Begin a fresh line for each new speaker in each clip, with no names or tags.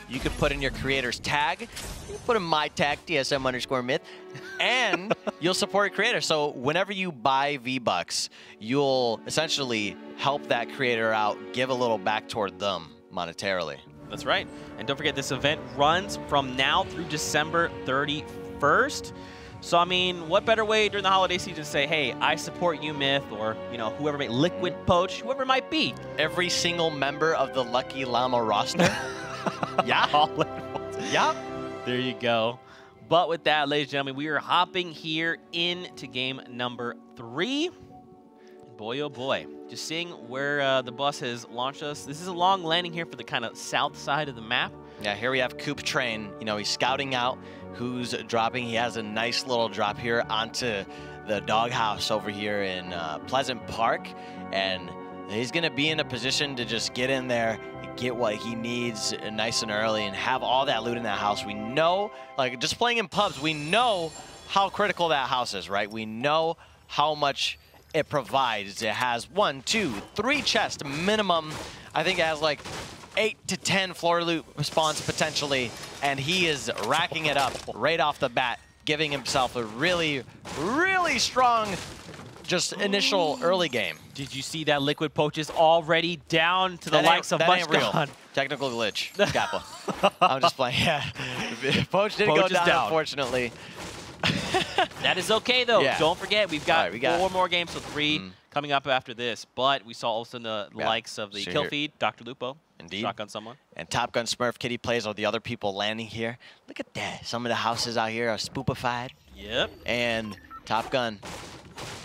you could put in your creator's tag. You can put in my tag, TSM_myth, and you'll support your creator. So whenever you buy V-Bucks, you'll essentially help that creator out, give a little back toward them monetarily.
That's right. And don't forget, this event runs from now through December 31st. So, I mean, what better way during the holiday season to say, hey, I support you, Myth, or, you know, whoever may, Liquid Poach, whoever it might be.
Every single member of the Lucky Llama roster. Yeah. Yep.
There you go. But with that, ladies and gentlemen, we are hopping here into game number 3. And boy, oh boy, just seeing where the bus has launched us. This is a long landing here for the kind of south side of the map.
Yeah, here we have Coop Train. You know, he's scouting out who's dropping. He has a nice little drop here onto the doghouse over here in Pleasant Park. And he's going to be in a position to just get in there, get what he needs nice and early, and have all that loot in that house. We know, like, just playing in pubs, we know how critical that house is, right? We know how much it provides. It has 1, 2, 3 chests minimum. I think it has like 8 to 10 floor loot spawns potentially, and he is racking it up right off the bat, giving himself a really, really strong just initial early game.
Did you see that Liquid Poach is already down to the likes of Much Gone?
Technical glitch, Scappa. I'm just playing, yeah. Poach didn't go down, unfortunately.
That is okay, though. Yeah. Don't forget, we've got,
we got
4 more games, so 3 coming up after this. But we saw also the likes of the kill feed, Dr. Lupo.
Indeed.
Shotgun someone.
And Top Gun Smurf, Kitty Plays are the other people landing here. Look at that. Some of the houses out here are spoopified.
Yep.
And Top Gun,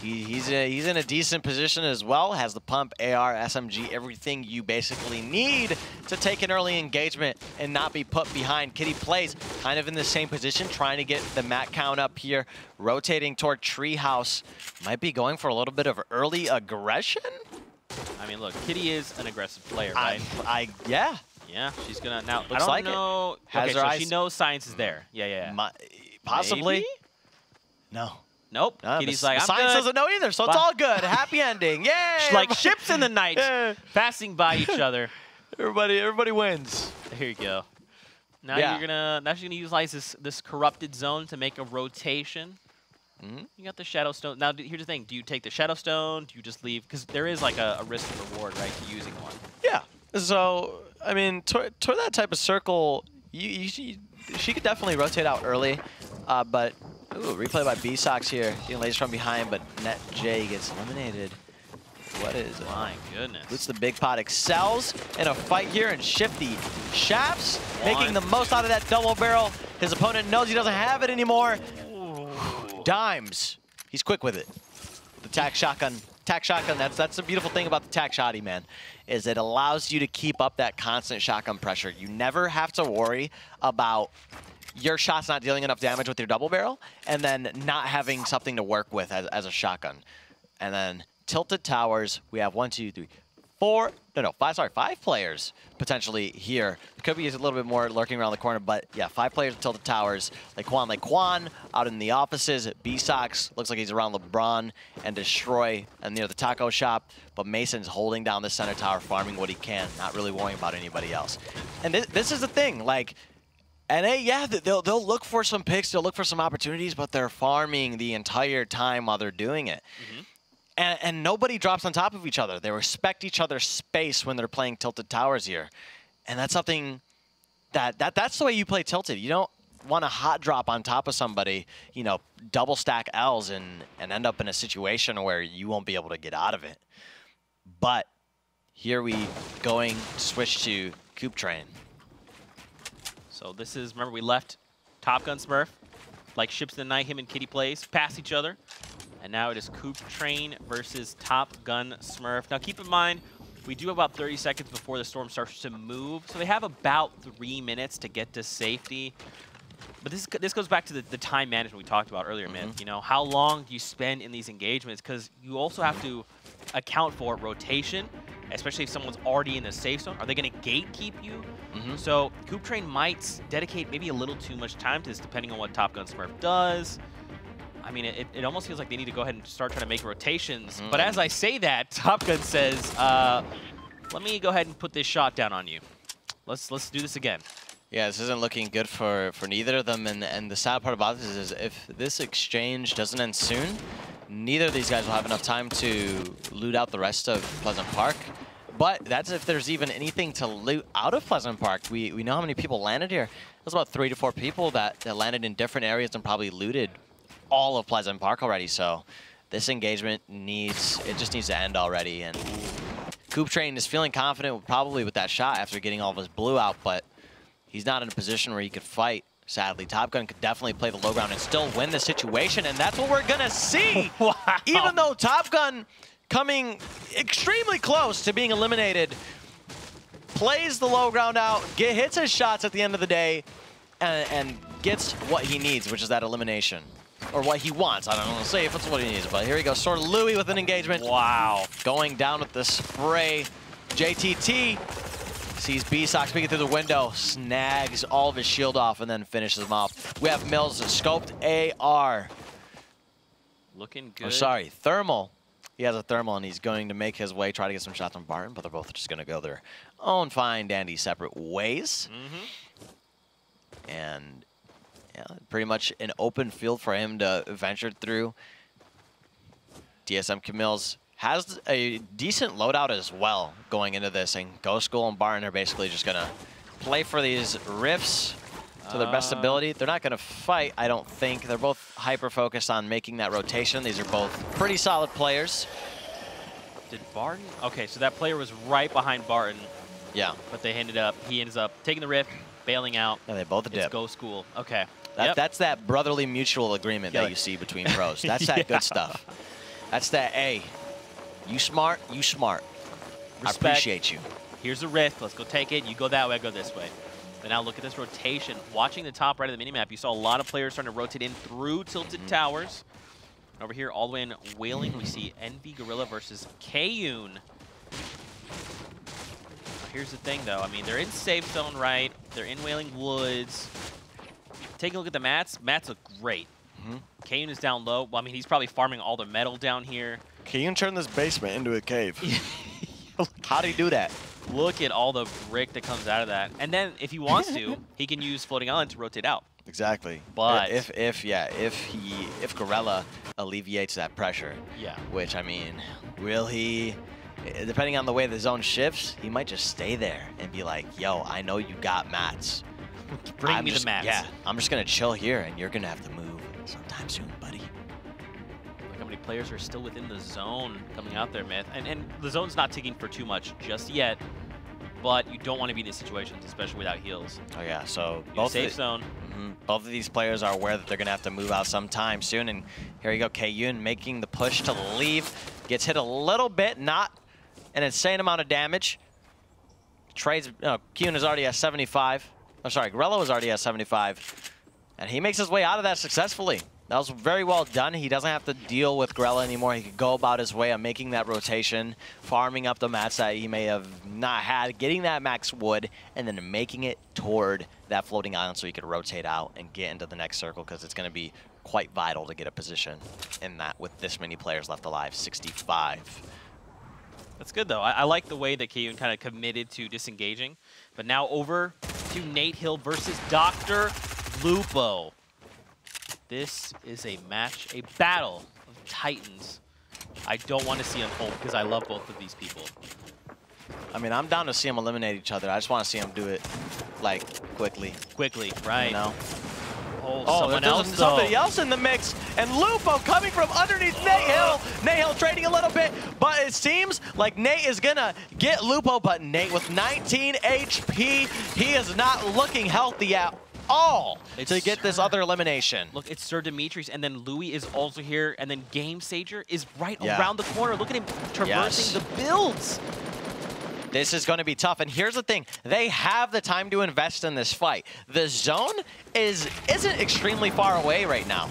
he's in a decent position as well. Has the pump, AR, SMG, everything you basically need to take an early engagement and not be put behind. Kitty Plays kind of in the same position, trying to get the mat count up here, rotating toward Treehouse. Might be going for a little bit of early aggression.
I mean, look, Kitty is an aggressive player, right?
Yeah.
Yeah, she's gonna now.
Looks like
know.
Has
okay,
her
so
eyes.
she knows science is there. Yeah.
Possibly.
Maybe?
No.
Nope. Kitty's like, I'm
science
good.
doesn't know either, so it's all good. Happy ending. Yay!
Like ships in the night, passing by each other.
Everybody wins.
There you go. Now you're gonna. Now she's gonna utilize this corrupted zone to make a rotation. You got the Shadow Stone. Now, here's the thing. Do you take the Shadow Stone? Do you just leave? Because there is like a risk and reward, right, to using one.
Yeah. So, I mean, toward that type of circle, she could definitely rotate out early. But, ooh, replay by B-Sox here. Getting lasers from behind, but Net J gets eliminated. What is it?
My goodness.
Boots the Big Pot excels in a fight here, and Shifty Shafts making the most out of that double barrel. His opponent knows he doesn't have it anymore. Dimes. He's quick with it. The tac shotgun. That's the beautiful thing about the tac shotty, man, is it allows you to keep up that constant shotgun pressure. You never have to worry about your shots not dealing enough damage with your double barrel and then not having something to work with as a shotgun. And then Tilted Towers, we have 1, 2, 3, 4, no, 5 players potentially here. Could be a little bit more lurking around the corner, but yeah, 5 players at Tilted Towers. Laquan out in the offices. B-Sox looks like he's around LeBron and Destroy and near the taco shop, but Mason's holding down the center tower, farming what he can, not really worrying about anybody else. And this is the thing, like, NA, yeah, they'll look for some picks, they'll look for some opportunities, but they're farming the entire time while they're doing it. And nobody drops on top of each other. They respect each other's space when they're playing Tilted Towers here. And that's something that's the way you play Tilted. You don't want to hot drop on top of somebody, you know, double stack L's and end up in a situation where you won't be able to get out of it. But here we going to switch to Coop Train.
So this is, remember, we left Top Gun Smurf, like ships in the night, him and Kitty Plays, pass each other. And now it is Coop Train versus Top Gun Smurf. Now keep in mind, we do have about 30 seconds before the storm starts to move. So they have about 3 minutes to get to safety. But this goes back to the time management we talked about earlier, man. You know, how long do you spend in these engagements? Because you also have to account for rotation, especially if someone's already in the safe zone. Are they going to gatekeep you? So Coop Train might dedicate maybe a little too much time to this, depending on what Top Gun Smurf does. I mean, it almost feels like they need to go ahead and start trying to make rotations. But as I say that, Top Gun says, let me go ahead and put this shot down on you. Let's do this again.
Yeah, this isn't looking good for neither of them, and the sad part about this is if this exchange doesn't end soon, neither of these guys will have enough time to loot out the rest of Pleasant Park. But that's if there's even anything to loot out of Pleasant Park. We know how many people landed here. There's about 3 to 4 people that landed in different areas and probably looted all of Pleasant Park already. So this engagement just needs to end already. And Coop Train is feeling confident probably with that shot after getting all of his blue out, but he's not in a position where he could fight. Sadly, Top Gun could definitely play the low ground and still win the situation, and that's what we're gonna see.
Wow.
Even though Top Gun coming extremely close to being eliminated, plays the low ground out, hits his shots at the end of the day, and gets what he needs, which is that elimination. Or what he wants. I don't want to say if it's what he needs, but here he goes. Sword Louis with an engagement.
Wow.
Going down with the spray. JTT sees B-Sox peeking through the window, snags all of his shield off, and then finishes him off. We have Mills' scoped AR.
Looking good.
I'm sorry, Thermal. He has a Thermal, and he's going to make his way, try to get some shots on Barton, but they're both just going to go their own fine, dandy, separate ways. And yeah, pretty much an open field for him to venture through. DSM Camille's has a decent loadout as well going into this, and Ghost School and Barton are basically just going to play for these rifts to their best ability. They're not going to fight, I don't think. They're both hyper-focused on making that rotation. These are both pretty solid players.
Did Barton? Okay, so that player was right behind Barton.
Yeah.
But he ends up taking the rift, bailing out.
Yeah, they both
It's
dip.
Go School. Okay.
That's that brotherly mutual agreement that you see between pros. That's that good stuff. That's that, hey, you smart, you smart.
Respect.
I appreciate you.
Here's a rift. Let's go take it. You go that way, I go this way. But now look at this rotation. Watching the top right of the minimap, you saw a lot of players starting to rotate in through Tilted Towers. Over here, all the way in Wailing, we see Envy Gorilla versus Kayun. Here's the thing, though. I mean, they're in safe zone, right? They're in Wailing Woods. Taking a look at the mats. Mats look great. Kayun is down low. Well, I mean, he's probably farming all the metal down here.
Kayun turned this basement into a cave. How'd he do that?
Look at all the brick that comes out of that. And then, if he wants to, he can use Floating Island to rotate out.
Exactly.
But
if Gorilla alleviates that pressure, which I mean, will he? Depending on the way the zone shifts, he might just stay there and be like, "Yo, I know you got mats.
Bring me the mats."
Yeah, I'm just gonna chill here, and you're gonna have to move sometime soon, buddy."
Look how many players are still within the zone coming out there, Myth. And the zone's not ticking for too much just yet. But you don't want to be in these situations, especially without heals.
Oh yeah, so
both safe zone.
Both of these players are aware that they're gonna have to move out sometime soon, and here you go, Kayun making the push to leave, gets hit a little bit, not an insane amount of damage. Trades, Kayun is already at 75. I'm sorry, Gorilla was already at 75, and he makes his way out of that successfully. That was very well done. He doesn't have to deal with Gorilla anymore. He could go about his way of making that rotation, farming up the mats that he may have not had, getting that max wood, and then making it toward that floating island so he could rotate out and get into the next circle, because it's going to be quite vital to get a position in that with this many players left alive, 65.
That's good, though. I like the way that Kayun kind of committed to disengaging. But now over to Nate Hill versus Dr. Lupo. This is a match, a battle of titans. I don't want to see unfold because I love both of these people.
I mean, I'm down to see them eliminate each other. I just want to see them do it, like, quickly.
Quickly, right.
You know?
Oh,
there's somebody else in the mix. And Lupo coming from underneath Nate Hill. Nate Hill trading a little bit, but it seems like Nate is going to get Lupo. But Nate with 19 HP, he is not looking healthy at all to get this other elimination.
Look, it's Sir Demetrius, and then Louis is also here, and then Game Sager is right around the corner. Look at him traversing the builds.
This is going to be tough, and here's the thing. They have the time to invest in this fight. The zone isn't extremely far away right now.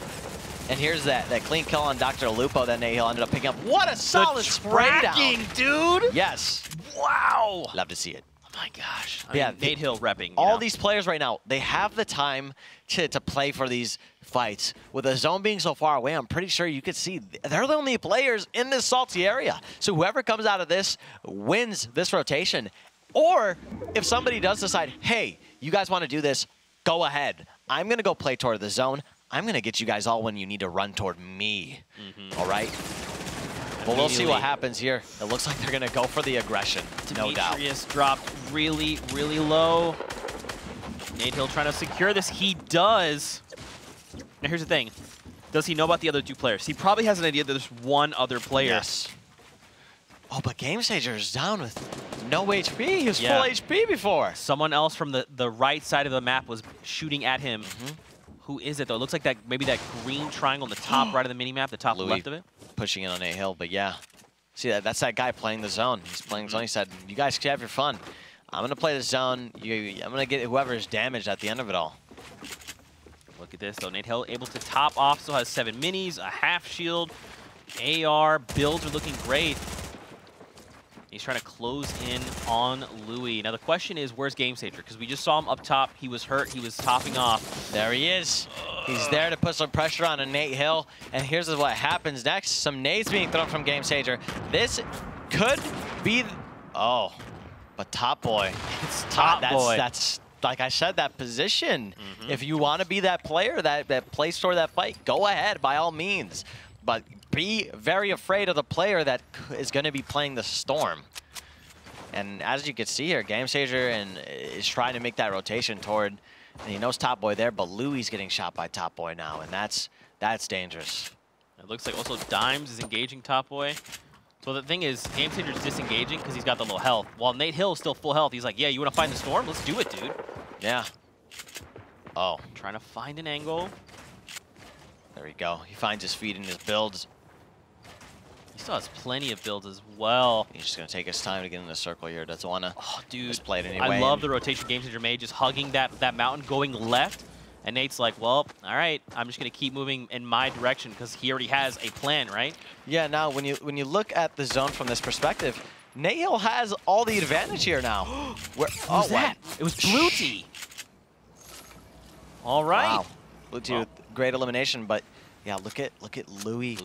And here's that clean kill on Dr. Lupo that Nate Hill ended up picking up. What a solid spray down.
Dude!
Yes.
Wow!
Love to see it.
Oh my gosh.
Yeah,
Nate Hill repping.
All these players right now, they have the time to play for these fights. With the zone being so far away, I'm pretty sure you could see they're the only players in this salty area. So whoever comes out of this wins this rotation. Or if somebody does decide, hey, You guys want to do this? Go ahead. I'm going to go play toward the zone. I'm going to get you guys all when you need to run toward me. All right? Well, we'll see what happens here. It looks like they're going to go for the aggression, no doubt.
Demetrius dropped really, really low. Natehill trying to secure this. He does. Now, here's the thing. Does he know about the other two players? He probably has an idea that there's one other player.
Yes. Oh, but GameStager is down with no HP. He was full HP before.
Someone else from the right side of the map was shooting at him. Who is it, though? It looks like that maybe that green triangle on the top right of the minimap, the top left of it.
Pushing in on Natehill, but yeah. See, that's that guy playing the zone. He's playing zone. He said, you guys can have your fun. I'm going to play the zone. I'm going to get whoever is damaged at the end of it all.
Look at this, though. Natehill able to top off, still has 7 minis, a half shield, AR, builds are looking great. He's trying to close in on Louis. Now, the question is, where's GameStager? Because we just saw him up top. He was hurt. He was topping off.
There he is. He's there to put some pressure on a Natehill. And here's what happens next. Some nades being thrown from GameStager. This could be... Oh, but Top Boy.
It's Top Boy.
That's like I said, that position. If you want to be that player that plays toward that fight, go ahead, by all means. But be very afraid of the player that is going to be playing the Storm. And as you can see here, GameStager is trying to make that rotation toward, and he knows Top Boy there, but Louis getting shot by Top Boy now, and that's dangerous.
It looks like also Dimes is engaging Top Boy. So the thing is, GameStager's disengaging because he's got the low health. While Natehill is still full health, he's like, yeah, you want to find the Storm? Let's do it, dude.
Yeah. Oh.
Trying to find an angle.
There we go. He finds his feet in his builds.
He still has plenty of builds as well.
He's just going to take his time to get in the circle here. Doesn't want to just play it anyway.
I love the rotation GameStager made, just hugging that mountain, going left. And Nate's like, well, all right, I'm just going to keep moving in my direction because he already has a plan, right? Yeah, now when you look at the zone from this perspective, Natehill has all the advantage here now. What was that? It was Blue Tea. All right.
Wow. Blue Tea with great elimination, but yeah, look at Louis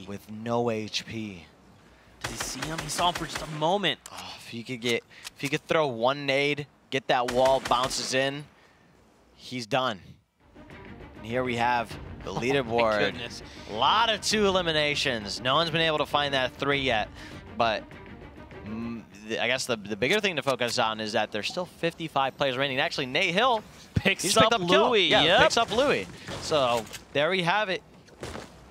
with no HP.
Did he see him? He saw him for just a moment.
Oh, if he could throw one nade, get that wall, bounces in, he's done. And here we have the leaderboard.
Oh my goodness.
A lot of 2 eliminations. No one's been able to find that 3 yet, but I guess the bigger thing to focus on is that there's still 55 players remaining. Actually, Natehill
picks up Louis.
Yeah, picks up Louis. So there we have it.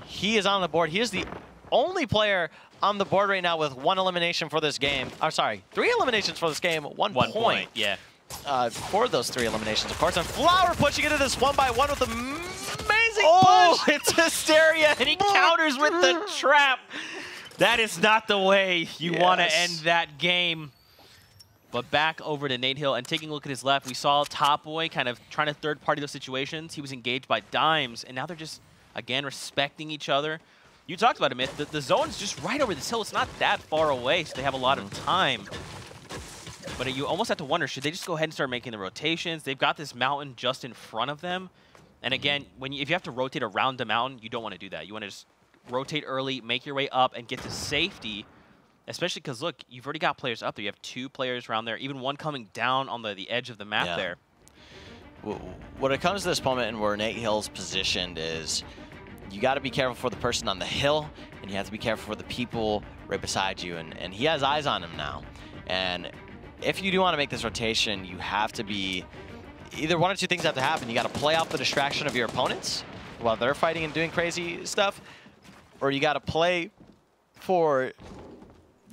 He is on the board. He is the only player on the board right now with 1 elimination for this game. I'm sorry, 3 eliminations for this game, 1 point.
Yeah.
For those 3 eliminations, of course. And Flower pushing into this 1-by-1 with amazing push.
It's hysteria, and he counters with the trap. That is not the way you want to end that game. But back over to Natehill, and taking a look at his left, we saw Top Boy kind of trying to third-party those situations. He was engaged by Dimes, and now they're just, again, respecting each other. You talked about it, Myth. The zone's just right over this hill. It's not that far away, so they have a lot of time. But you almost have to wonder, should they just go ahead and start making the rotations? They've got this mountain just in front of them. And again, if you have to rotate around the mountain, you don't want to do that. You want to just rotate early, make your way up, and get to safety. Especially because, look, you've already got players up there. You have 2 players around there, even one coming down on the edge of the map there.
When it comes to this moment and where Natehill's positioned is, you got to be careful for the person on the hill, and you have to be careful for the people right beside you. And he has eyes on him now. And if you do want to make this rotation, you have to be... Either one or 2 things have to happen. You got to play off the distraction of your opponents while they're fighting and doing crazy stuff, or you got to play for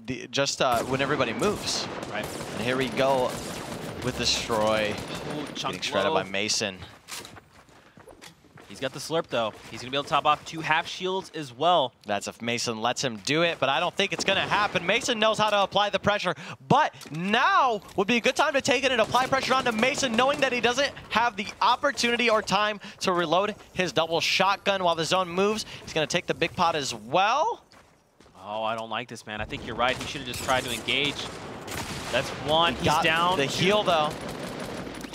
when everybody moves. Right. And here we go with Destroy. Getting shredded by Mason.
He's got the slurp, though. He's going to be able to top off 2 half shields as well.
That's if Mason lets him do it, but I don't think it's going to happen. Mason knows how to apply the pressure, but now would be a good time to take it and apply pressure onto Mason, knowing that he doesn't have the opportunity or time to reload his double shotgun while the zone moves. He's going to take the big pot as well.
Oh, I don't like this, man. I think you're right. He should have just tried to engage. That's 1. He's down.
The heal, though.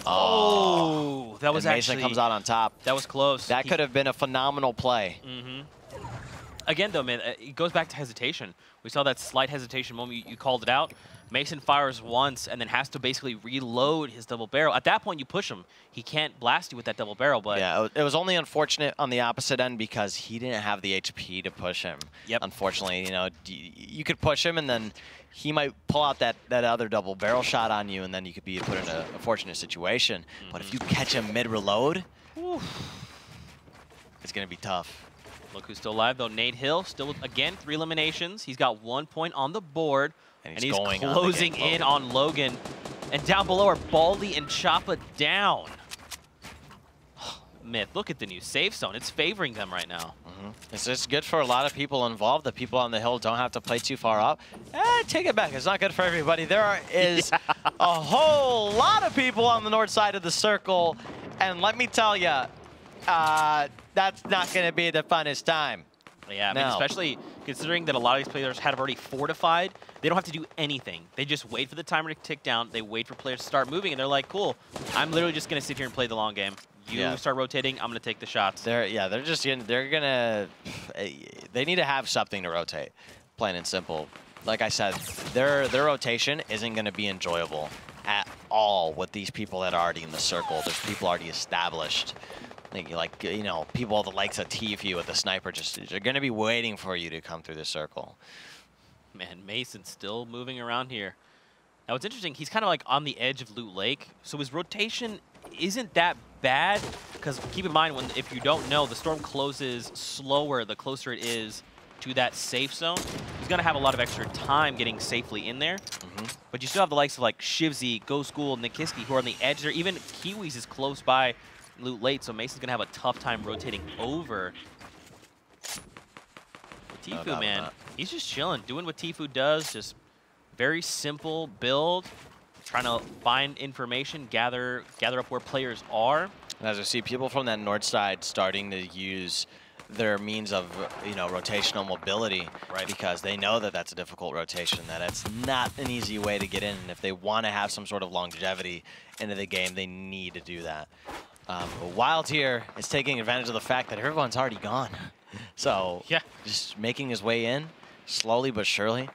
Oh, that was
Mason comes out on top.
That was close.
That could have been a phenomenal play.
Again, though, man, it goes back to hesitation. We saw that slight hesitation moment. You called it out. Mason fires once and then has to basically reload his double barrel. At that point, you push him. He can't blast you with that double barrel. But
yeah, it was only unfortunate on the opposite end because he didn't have the HP to push him.
Yep.
Unfortunately, you know, you could push him and then he might pull out that other double barrel shot on you, and then you could be put in a fortunate situation. But if you catch him mid-reload, it's going to be tough.
Look who's still alive, though. Nate Hill, still, again, 3 eliminations. He's got 1 point on the board. And he's closing in on Logan. And down below are Baldy and Choppa down. Myth, look at the new safe zone. It's favoring them right now.
It's just good for a lot of people involved. The people on the hill don't have to play too far up. Take it back. It's not good for everybody. There is a whole lot of people on the north side of the circle. And let me tell you, that's not going to be the funnest time.
Yeah, I mean, especially considering that a lot of these players have already fortified. They don't have to do anything. They just wait for the timer to tick down. They wait for players to start moving, and they're like, cool, I'm literally just going to sit here and play the long game. You start rotating, I'm going to take the shots. They
need to have something to rotate, plain and simple. Like I said, their rotation isn't going to be enjoyable at all with these people that are already in the circle. There's people already established. Like, you know, people the likes of Tfue with the sniper are going to be waiting for you to come through the circle.
Man, Mason's still moving around here. Now, what's interesting, he's kind of like on the edge of Loot Lake, so his rotation isn't that bad, because keep in mind, if you don't know, the storm closes slower the closer it is to that safe zone. He's going to have a lot of extra time getting safely in there. But you still have the likes of like Shivzy, Go School, Nikiski, who are on the edge there. Even Kiwis is close by Loot late, so Mason's going to have a tough time rotating over. Tfue, man, he's just chilling, doing what Tfue does, just very simple build, trying to find information, gather up where players are.
And as we see people from that north side starting to use their means of, you know, rotational mobility, because they know that that's a difficult rotation, that it's not an easy way to get in, and if they want to have some sort of longevity into the game, they need to do that. But Wild here is taking advantage of the fact that everyone's already gone. So just making his way in slowly but surely.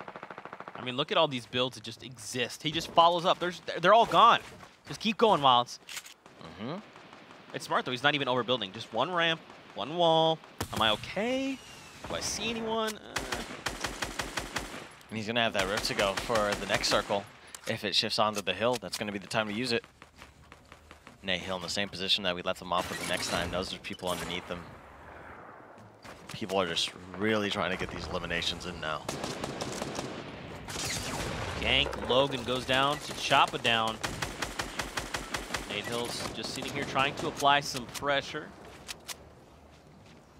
I mean, look at all these builds that just exist. He just follows up. They're all gone. Just keep going, Wilds. It's smart, though. He's not even overbuilding. Just one ramp, one wall. Am I okay? Do I see anyone?
And he's going to have that rift to go for the next circle. If it shifts onto the hill, that's going to be the time to use it. Nate Hill in the same position that we let them off with the next time. Knows there's people underneath them. People are just really trying to get these eliminations in now.
Gank, Logan goes down to Choppa down. Nate Hill's just sitting here trying to apply some pressure.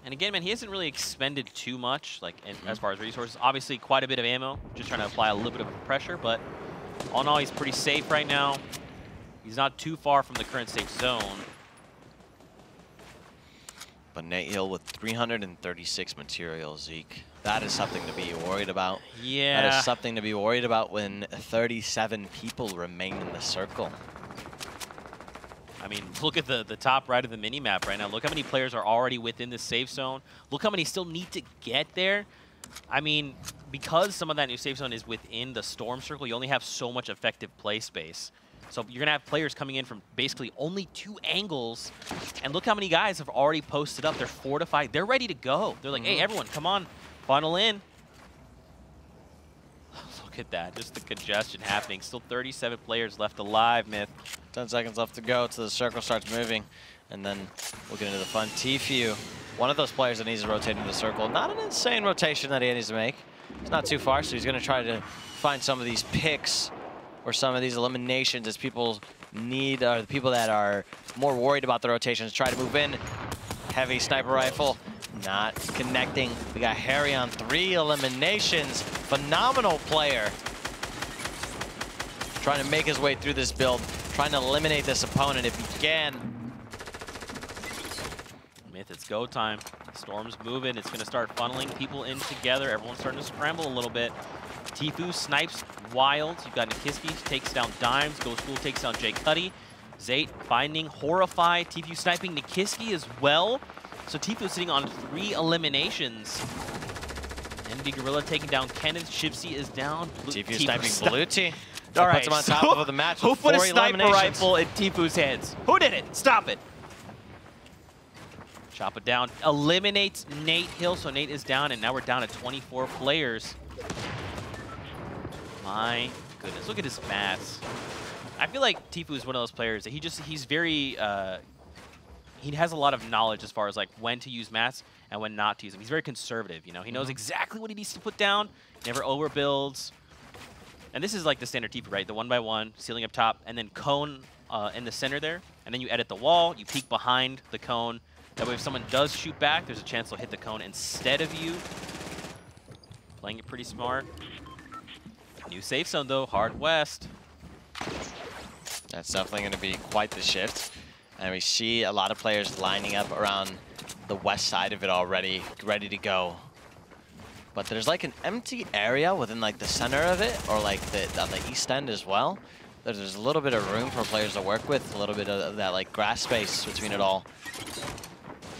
And again, man, he hasn't really expended too much, like as far as resources. Obviously, quite a bit of ammo, just trying to apply a little bit of pressure. But all in all, he's pretty safe right now. He's not too far from the current safe zone.
But Nate Hill with 336 materials, Zeke. That is something to be worried about.
Yeah.
That is something to be worried about when 37 people remain in the circle.
I mean, look at the top right of the mini-map right now. Look how many players are already within the safe zone. Look how many still need to get there. I mean, because some of that new safe zone is within the storm circle, you only have so much effective play space. So you're going to have players coming in from basically only 2 angles. And look how many guys have already posted up. They're fortified. They're ready to go. They're like, hey, everyone, come on. Funnel in. Look at that. Just the congestion happening. Still 37 players left alive, Myth.
10 seconds left to go till the circle starts moving. And then we'll get into the fun. Tfue, one of those players that needs to rotate into the circle. Not an insane rotation that he needs to make. It's not too far, so he's going to try to find some of these picks or some of these eliminations as people need, the people that are more worried about the rotations, try to move in. Heavy sniper rifle, not connecting. We got Harry on 3 eliminations. Phenomenal player. Trying to make his way through this build, trying to eliminate this opponent if he can.
Myth, it's go time. Storm's moving. It's going to start funneling people in together. Everyone's starting to scramble a little bit. Tfue snipes Wild. You've got Nikiski, takes down Dimes. Go School takes down Jay Cuddy. Zate finding Horrify. Tfue sniping Nikiski as well. So Tfue sitting on 3 eliminations. Envy Gorilla taking down Kenneth. Shipsy is down.
Tfue sniping Blue T.
All right,
puts him on top of the match.
Who put a
4
sniper
eliminations.
rifle in Tfue's hands? Who did it? Stop it. Chop it down. Eliminates Nate Hill, so Nate is down, and now we're down to 24 players. My goodness, look at his maths. I feel like Tfue is one of those players that he's very, he has a lot of knowledge as far as like when to use maths and when not to use them. He's very conservative, you know. He knows exactly what he needs to put down, never overbuilds. And this is like the standard Tfue, right? The 1x1, ceiling up top, and then cone in the center there. And then you edit the wall, you peek behind the cone. That way if someone does shoot back, there's a chance they'll hit the cone instead of you. Playing it pretty smart. New safe zone though, hard west.
That's definitely going to be quite the shift. And we see a lot of players lining up around the west side of it already, ready to go. But there's like an empty area within like the center of it, or like on the east end as well. There's a little bit of room for players to work with, a little bit of that like grass space between it all.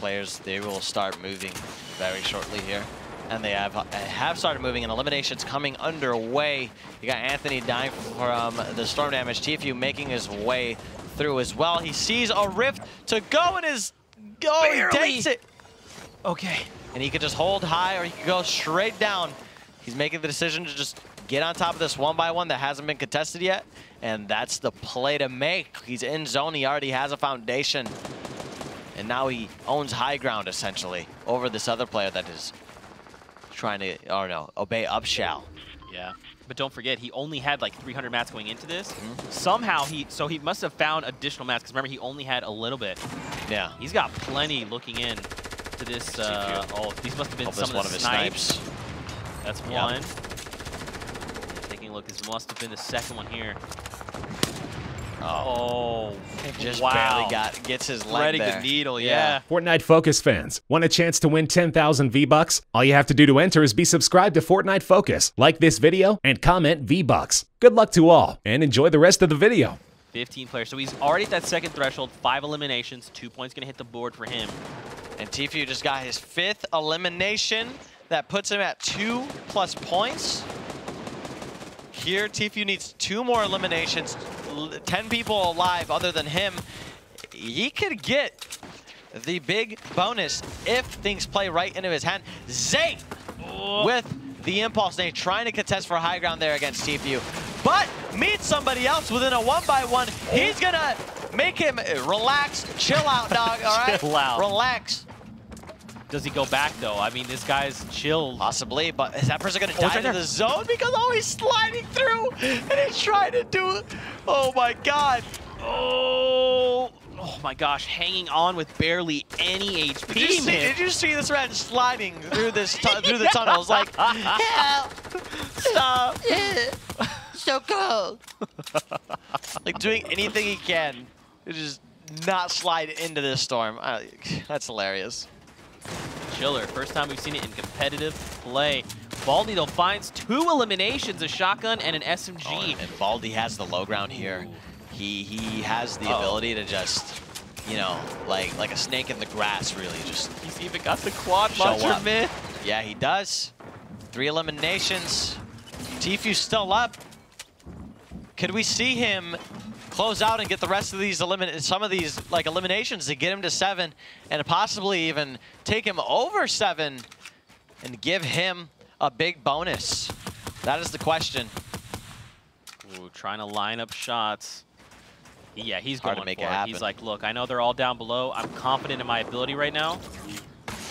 Players, they will start moving very shortly here. And they have started moving, and eliminations coming underway. You got Anthony dying from the storm damage. Tfue making his way through as well. He sees a rift to go in his... Oh, he takes it!
Okay.
And he could just hold high, or he could go straight down. He's making the decision to just get on top of this 1x1 that hasn't been contested yet. And that's the play to make. He's in zone. He already has a foundation. And now he owns high ground, essentially, over this other player that is trying to, or no, obey Upshall.
Yeah, but don't forget, he only had like 300 mats going into this. Somehow he must have found additional mats, because remember, he only had a little bit.
Yeah.
He's got plenty looking in to this. Oh, these must have been some of the snipes. That's one. Taking a look, this must have been the second one here.
Oh, just
wow.
barely gets his leg
Threading
there.
the needle, yeah.
Fortnite Focus fans, want a chance to win 10,000 V-Bucks? All you have to do to enter is be subscribed to Fortnite Focus, like this video, and comment V-Bucks. Good luck to all, and enjoy the rest of the video.
15 players, so he's already at that second threshold, 5 eliminations, 2 points gonna hit the board for him.
And Tfue just got his 5th elimination. That puts him at 2+ points. Here, Tfue needs 2 more eliminations, 10 people alive other than him. He could get the big bonus if things play right into his hand. Zay with the impulse nade, trying to contest for high ground there against Tfue, but meets somebody else within a 1x1. He's gonna make him relax, chill out, dog, all right?
Chill out.
Relax.
Does he go back, though? I mean, this guy's chilled.
Possibly, but is that person going to die in the zone? Because, oh, he's sliding through, and he's trying to do it. Oh, my God.
Oh my gosh, hanging on with barely any HP.
Did you see this rat sliding through this through the tunnels? Like, help! Stop! So cold. Like doing anything he can to just not slide into this storm. That's hilarious.
Chiller, first time we've seen it in competitive play. Baldy, though, finds 2 eliminations, a shotgun and an SMG.
Oh, and Baldy has the low ground here. He has the ability to just, you know, like a snake in the grass, really. Just
He's even got the quad
show
launcher
up.
mid.
Yeah, he does. 3 eliminations. Tfue's still up. Could we see him close out and get the rest of these some of these like eliminations to get him to 7 and possibly even take him over 7 and give him a big bonus? That is the question.
Ooh, trying to line up shots. Yeah, he's
Hard
going
to make
for
it
it.
happen.
He's like, look, I know they're all down below. I'm confident in my ability right now.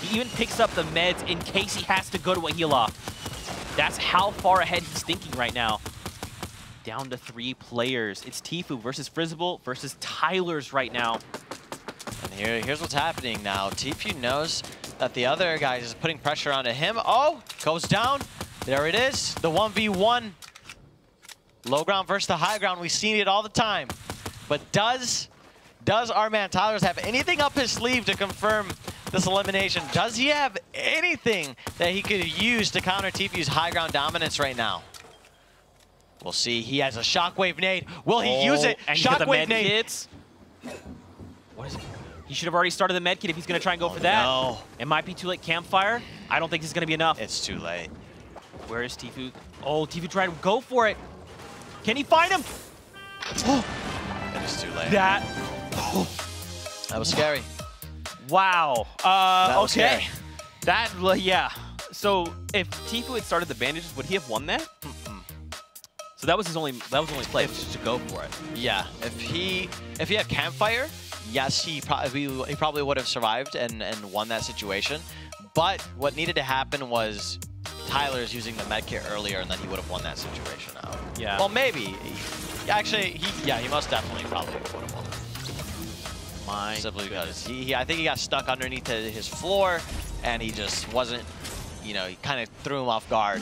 He even picks up the meds in case he has to go to a heal off. That's how far ahead he's thinking right now. Down to 3 players. It's Tfue versus Frizzable versus Tyler's right now.
And here's what's happening now. Tfue knows that the other guy is putting pressure onto him. Oh, goes down. There it is. The 1v1. Low ground versus the high ground. We've seen it all the time. But does our man Tyler's have anything up his sleeve to confirm this elimination? Does he have anything that he could use to counter Tfue's high ground dominance right now? We'll see. He has a shockwave nade. Will he use it?
And
Shockwave nade.
Kits. What is it? He should have already started the med kit if he's going to try and go for that.
No.
It might be too late. Campfire. I don't think this is going to be enough.
It's too late.
Where is Tfue? Oh, Tfue tried to go for it. Can he find him?
It is too late.
That
That was scary.
Wow.
Was
Okay.
scary.
Yeah. So if Tfue had started the bandages, would he have won that? So that was his only play, was just to go for it.
Yeah. If he had campfire, yes, he probably would have survived and won that situation. But what needed to happen was Tyler's using the medkit earlier, and then he would have won that situation out.
Yeah.
Well, maybe. Actually, he most definitely probably would have won.
My
Simply because
goodness.
I think he got stuck underneath his floor, and he just wasn't, he kind of threw him off guard.